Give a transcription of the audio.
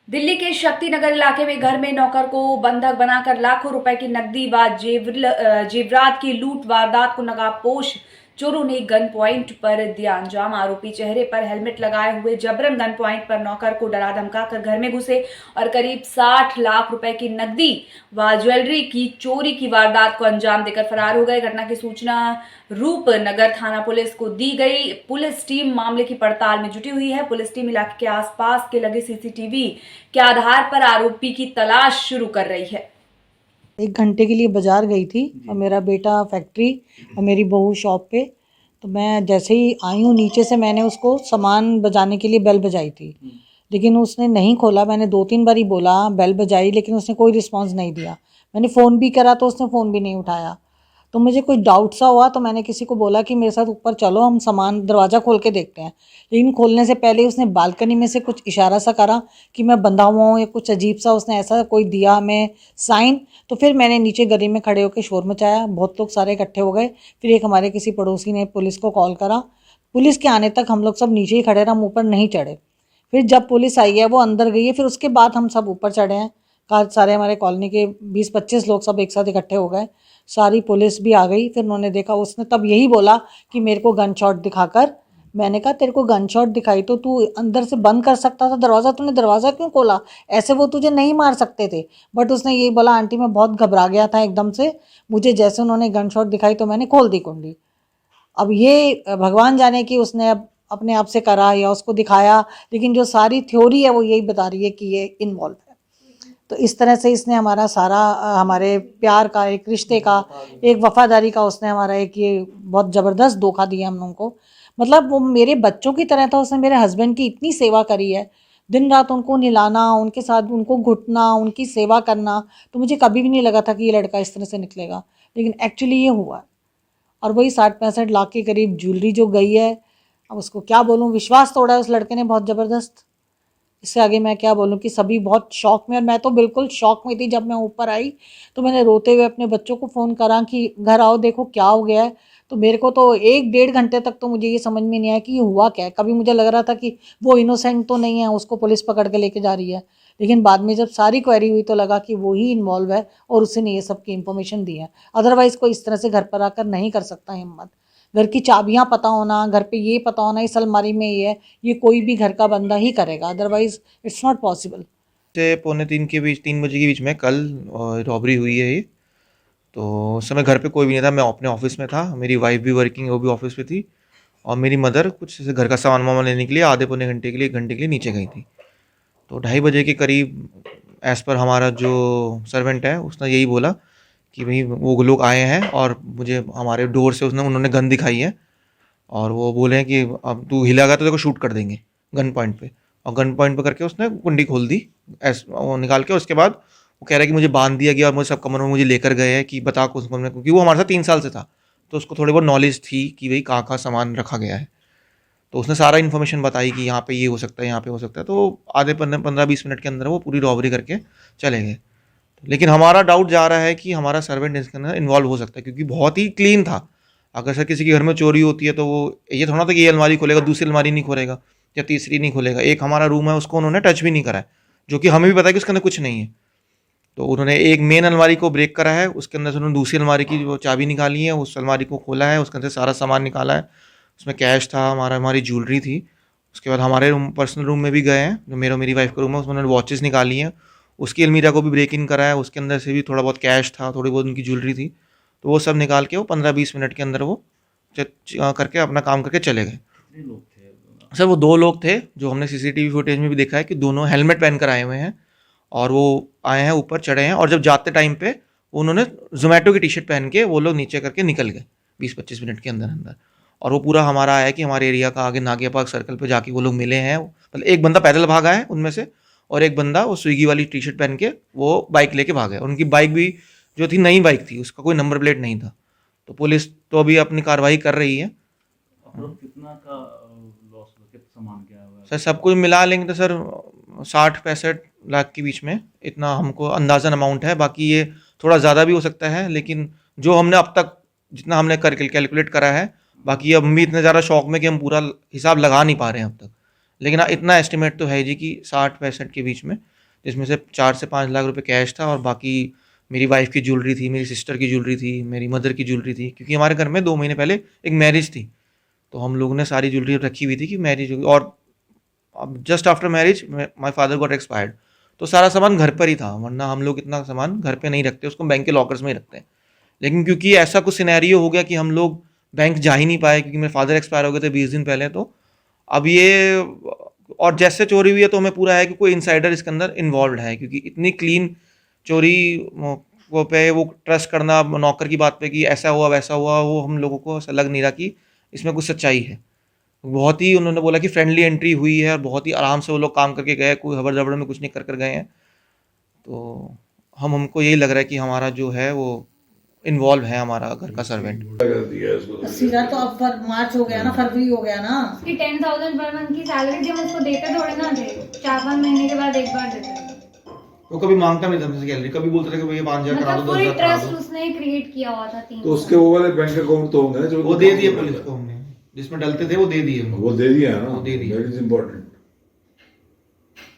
दिल्ली के शक्ति नगर इलाके में घर में नौकर को बंधक बनाकर लाखों रुपए की नकदी व जेवरात की लूट वारदात को नकाबपोश चोरों ने गन पॉइंट पर दिया अंजाम। आरोपी चेहरे पर हेलमेट लगाए हुए जबरन गन पॉइंट पर नौकर को डरा धमकाकर घर में घुसे और करीब 60 लाख रुपए की नकदी व ज्वेलरी की चोरी की वारदात को अंजाम देकर फरार हो गए। घटना की सूचना रूपनगर थाना पुलिस को दी गई। पुलिस टीम मामले की पड़ताल में जुटी हुई है। पुलिस टीम इलाके के आसपास के लगे सीसीटीवी के आधार पर आरोपी की तलाश शुरू कर रही है। 1 घंटे के लिए बाजार गई थी और मेरा बेटा फैक्ट्री और मेरी बहू शॉप पे। तो मैं जैसे ही आई हूँ नीचे से, मैंने उसको सामान बजाने के लिए बेल बजाई थी, लेकिन उसने नहीं खोला। मैंने 2-3 बारी बोला, बेल बजाई, लेकिन उसने कोई रिस्पांस नहीं दिया। मैंने फ़ोन भी करा तो उसने फ़ोन भी नहीं उठाया। तो मुझे कोई डाउट सा हुआ, तो मैंने किसी को बोला कि मेरे साथ ऊपर चलो, हम सामान दरवाज़ा खोल के देखते हैं। लेकिन खोलने से पहले ही उसने बालकनी में से कुछ इशारा सा करा कि मैं बंधा हुआ हूँ, या कुछ अजीब सा उसने ऐसा कोई दिया हमें साइन। तो फिर मैंने नीचे गली में खड़े होकर शोर मचाया, बहुत लोग सारे इकट्ठे हो गए। फिर एक हमारे किसी पड़ोसी ने पुलिस को कॉल करा। पुलिस के आने तक हम लोग सब नीचे ही खड़े रहे, हम ऊपर नहीं चढ़े। फिर जब पुलिस आई है, वो अंदर गई है, फिर उसके बाद हम सब ऊपर चढ़े हैं। सारे हमारे कॉलोनी के 20-25 लोग सब एक साथ इकट्ठे हो गए। सारी पुलिस भी आ गई। फिर उन्होंने देखा, उसने तब यही बोला कि मेरे को गन शॉट दिखाकर। मैंने कहा, तेरे को गन शॉट दिखाई तो तू अंदर से बंद कर सकता था दरवाज़ा, तूने दरवाज़ा क्यों खोला? ऐसे वो तुझे नहीं मार सकते थे। बट उसने यही बोला, आंटी मैं बहुत घबरा गया था एकदम से, मुझे जैसे उन्होंने गन शॉट दिखाई तो मैंने खोल दी कुंडी। अब ये भगवान जाने कि उसने अब अपने आप से करा या उसको दिखाया, लेकिन जो सारी थ्योरी है वो यही बता रही है कि ये इन्वॉल्व है। तो इस तरह से इसने हमारा सारा हमारे प्यार का, एक रिश्ते का, एक वफादारी का, उसने हमारा एक ये बहुत ज़बरदस्त धोखा दिया हम लोगों को। मतलब वो मेरे बच्चों की तरह था। उसने मेरे हस्बैंड की इतनी सेवा करी है, दिन रात उनको नहलाना, उनके साथ उनको घुटना, उनकी सेवा करना। तो मुझे कभी भी नहीं लगा था कि ये लड़का इस तरह से निकलेगा, लेकिन एक्चुअली ये हुआ। और वही 60-65 लाख के करीब ज्वेलरी जो गई है। अब उसको क्या बोलूँ, विश्वास तोड़ा है उस लड़के ने बहुत ज़बरदस्त। इससे आगे मैं क्या बोलूँ कि सभी बहुत शॉक में, और मैं तो बिल्कुल शॉक में थी। जब मैं ऊपर आई तो मैंने रोते हुए अपने बच्चों को फ़ोन करा कि घर आओ, देखो क्या हो गया है। तो मेरे को तो 1-1.5 घंटे तक तो मुझे ये समझ में नहीं आया कि ये हुआ क्या है। कभी मुझे लग रहा था कि वो इनोसेंट तो नहीं है, उसको पुलिस पकड़ के लेके जा रही है। लेकिन बाद में जब सारी क्वेरी हुई तो लगा कि वो ही इन्वॉल्व है और उसी ने ये सब की इन्फॉर्मेशन दी है। अदरवाइज़ कोई इस तरह से घर पर आकर नहीं कर सकता हिम्मत। घर की चाबियाँ पता होना, घर पे ये पता होना इस अलमारी में ये है, ये कोई भी घर का बंदा ही करेगा, अदरवाइज़ इट्स नॉट पॉसिबल। से पौने 3 के बीच, 3 बजे के बीच में कल रॉबरी हुई है ये। तो उस समय घर पे कोई भी नहीं था, मैं अपने ऑफिस में था, मेरी वाइफ भी वर्किंग है, वो भी ऑफिस पे थी, और मेरी मदर कुछ ऐसे घर का सामान वामान लेने के लिए आधे पौने घंटे के लिए 1 घंटे के लिए नीचे गई थी। तो 2:30 बजे के करीब एज़ पर हमारा जो सर्वेंट है उसने यही बोला कि भाई वो लोग आए हैं और मुझे हमारे डोर से उन्होंने गन दिखाई है, और वो बोले हैं कि अब तू हिलागा तो तेरे को शूट कर देंगे गन पॉइंट पे। और गन पॉइंट पे करके उसने कुंडी खोल दी ऐस वो निकाल के। उसके बाद वो कह रहा है कि मुझे बांध दिया गया और मुझे सब कमरों में मुझे लेकर गए हैं कि बता कुछ कमरे में, क्योंकि वो हमारे साथ 3 साल से था, तो उसको थोड़ी बहुत नॉलेज थी कि भाई कहाँ कहाँ सामान रखा गया है। तो उसने सारा इन्फॉर्मेशन बताई कि यहाँ पे ये हो सकता है, यहाँ पे हो सकता है। तो आधे 15-20 मिनट के अंदर वो पूरी रॉबरी करके चले गए। लेकिन हमारा डाउट जा रहा है कि हमारा सर्वेंट इसके अंदर इन्वॉल्व हो सकता है, क्योंकि बहुत ही क्लीन था। अगर सर किसी के घर में चोरी होती है तो वो ये थोड़ा था कि ये अलमारी खोलेगा, दूसरी अलमारी नहीं खोलेगा या तीसरी नहीं खोलेगा। एक हमारा रूम है उसको उन्होंने टच भी नहीं करा है, जो कि हमें भी पता है कि उसके अंदर कुछ नहीं है। तो उन्होंने एक मेन अलमारी को ब्रेक करा है, उसके अंदर से उन्होंने दूसरी अलमारी की जो चाबी निकाली है, उस अलमारी को खोला है, उसके अंदर सारा सामान निकाला है। उसमें कैश था, हमारी ज्वेलरी थी। उसके बाद हमारे रूम, पर्सनल रूम में भी गए हैं, जो मेरी वाइफ का रूम है, उसमें उन्होंने वॉचेस निकाली हैं। उसकी अलमीरा को भी ब्रेक इन करा है, उसके अंदर से भी थोड़ा बहुत कैश था, थोड़ी बहुत उनकी ज्वेलरी थी। तो वो सब निकाल के वो 15-20 मिनट के अंदर वो करके अपना काम करके चले गए। सर वो 2 लोग थे जो हमने सीसीटीवी फुटेज में भी देखा है कि दोनों हेलमेट पहन कर आए हुए हैं, और वो आए हैं, ऊपर चढ़े हैं, और जब जाते टाइम पे उन्होंने जोमेटो की टी शर्ट पहन के वो लोग नीचे करके निकल गए 20-25 मिनट के अंदर अंदर। और वो पूरा हमारा आया कि हमारे एरिया का आगे नागिया पार्क सर्कल पे जाके वो लोग मिले हैं। मतलब एक बंदा पैदल भागा है उनमें से, और एक बंदा वो स्विगी वाली टी शर्ट पहन के वो बाइक लेके भागा है। उनकी बाइक भी जो थी नई बाइक थी, उसका कोई नंबर प्लेट नहीं था। तो पुलिस तो अभी अपनी कार्रवाई कर रही है। मतलब कितना का लॉस हुआ, कितना सामान गया हुआ है? सर सब कुछ मिला लेंगे तो सर 60-65 लाख के बीच में इतना हमको अंदाज़न अमाउंट है। बाकी ये थोड़ा ज़्यादा भी हो सकता है, लेकिन जो हमने अब तक जितना हमने कर कैलकुलेट करा है, बाकी अब हम भी इतने ज़्यादा शौक में कि हम पूरा हिसाब लगा नहीं पा रहे हैं अब तक। लेकिन हाँ, इतना एस्टिमेट तो है जी कि 60-65 के बीच में जिसमें से 4 से 5 लाख रुपए कैश था और बाकी मेरी वाइफ की ज्वेलरी थी, मेरी सिस्टर की ज्वेलरी थी, मेरी मदर की ज्वेलरी थी, क्योंकि हमारे घर में 2 महीने पहले एक मैरिज थी। तो हम लोगों ने सारी ज्वेलरी रखी हुई थी कि मैरिज होगी, और अब just after marriage my father got expired, तो सारा सामान घर पर ही था, वरना हम लोग इतना सामान घर पे नहीं रखते, उसको बैंक के लॉकर्स में ही रखते हैं। लेकिन क्योंकि ऐसा कुछ सिनेरियो हो गया कि हम लोग बैंक जा ही नहीं पाए, क्योंकि मेरे फादर एक्सपायर हो गए थे 20 दिन पहले, तो अब ये, और जैसे चोरी हुई है तो हमें पूरा है कि कोई इनसाइडर इसके अंदर इन्वॉल्व है, क्योंकि इतनी क्लीन चोरी वो पे वो ट्रस्ट करना नौकर की बात पे कि ऐसा हुआ वैसा हुआ, वो हम लोगों को ऐसा लग नहीं रहा कि इसमें कुछ सच्चाई है। बहुत ही उन्होंने बोला कि फ्रेंडली एंट्री हुई है और बहुत ही आराम से वो लोग काम करके गए, कोई हबड़ दबड़ में कुछ नहीं कर कर गए हैं। तो हमको यही लग रहा है कि हमारा जो है वो इन्वॉल्व है, हमारा घर का सर्वेंट। 80,000 तो अब मार्च हो गया ना, फरवरी हो गया ना। उसकी 10,000 पर मंथ की सैलरी जब उसको देते थोड़े ना थे, 4-5 महीने के बाद एक बार देते थे। वो कभी मांगता नहीं था मुझसे सैलरी, कभी बोलता था कि भैया 5,000 करा मतलब दो, पूरी 10,000 करा ट्रस्ट दो। उसने क्रिएट किया हुआ था 3 तो उसके वो वाले बैंक अकाउंट तो होंगे ना जो वो दे दिए पुलिस को हमने, जिसमें डलते थे वो दे दिए हमने। वो दे दिया है ना, वो दे दिया। That is important.